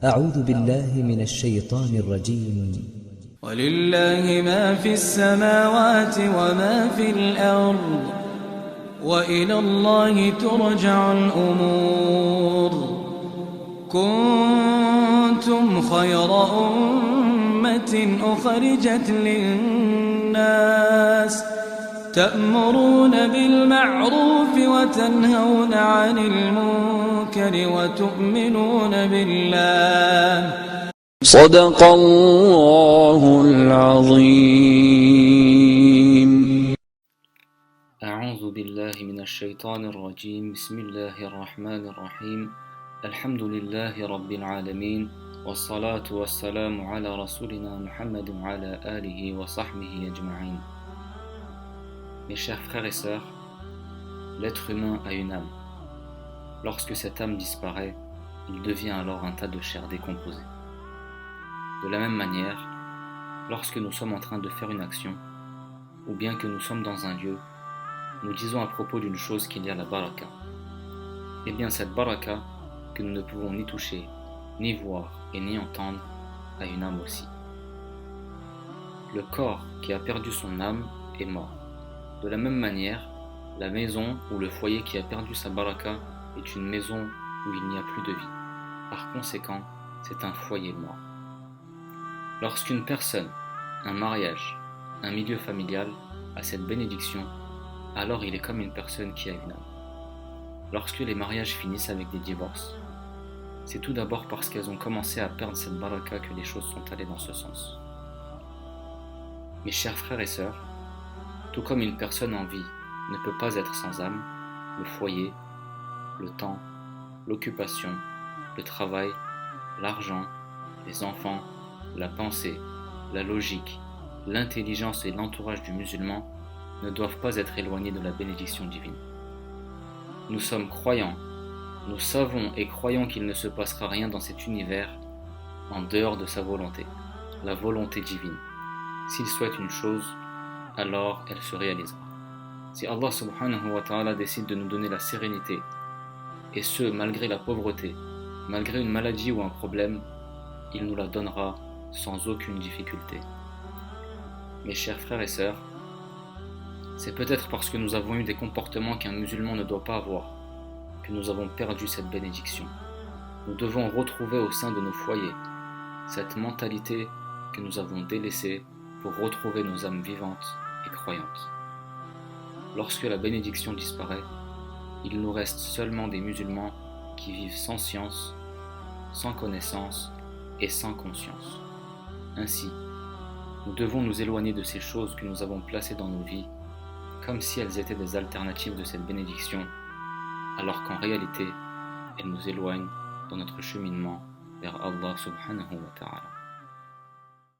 أعوذ بالله من الشيطان الرجيم. ولله ما في السماوات وما في الأرض وإلى الله ترجع الأمور. كنتم خير أمة أخرجت للناس تأمرون بالمعروف وتنهون عن المنكر وتؤمنون بالله. صدق الله العظيم. أعوذ بالله من الشيطان الرجيم. بسم الله الرحمن الرحيم. الحمد لله رب العالمين، والصلاة والسلام على رسولنا محمد وعلى آله وصحبه أجمعين. Mes chers frères et sœurs, l'être humain a une âme. Lorsque cette âme disparaît, il devient alors un tas de chair décomposée. De la même manière, lorsque nous sommes en train de faire une action, ou bien que nous sommes dans un lieu, nous disons à propos d'une chose qu'il y a la baraka. Eh bien cette baraka, que nous ne pouvons ni toucher, ni voir et ni entendre, a une âme aussi. Le corps qui a perdu son âme est mort. De la même manière, la maison ou le foyer qui a perdu sa baraka est une maison où il n'y a plus de vie. Par conséquent, c'est un foyer mort. Lorsqu'une personne, un mariage, un milieu familial a cette bénédiction, alors il est comme une personne qui a une âme. Lorsque les mariages finissent avec des divorces, c'est tout d'abord parce qu'elles ont commencé à perdre cette baraka que les choses sont allées dans ce sens. Mes chers frères et sœurs, tout comme une personne en vie ne peut pas être sans âme, le foyer, le temps, l'occupation, le travail, l'argent, les enfants, la pensée, la logique, l'intelligence et l'entourage du musulman ne doivent pas être éloignés de la bénédiction divine. Nous sommes croyants, nous savons et croyons qu'il ne se passera rien dans cet univers en dehors de sa volonté, la volonté divine. S'il souhaite une chose, alors elle se réalisera. Si Allah subhanahu wa ta'ala décide de nous donner la sérénité, et ce malgré la pauvreté, malgré une maladie ou un problème, il nous la donnera sans aucune difficulté. Mes chers frères et sœurs, c'est peut-être parce que nous avons eu des comportements qu'un musulman ne doit pas avoir, que nous avons perdu cette bénédiction. Nous devons retrouver au sein de nos foyers cette mentalité que nous avons délaissée pour retrouver nos âmes vivantes et croyantes. Lorsque la bénédiction disparaît, il nous reste seulement des musulmans qui vivent sans science, sans connaissance et sans conscience. Ainsi, nous devons nous éloigner de ces choses que nous avons placées dans nos vies, comme si elles étaient des alternatives de cette bénédiction, alors qu'en réalité, elles nous éloignent dans notre cheminement vers Allah subhanahu wa ta'ala.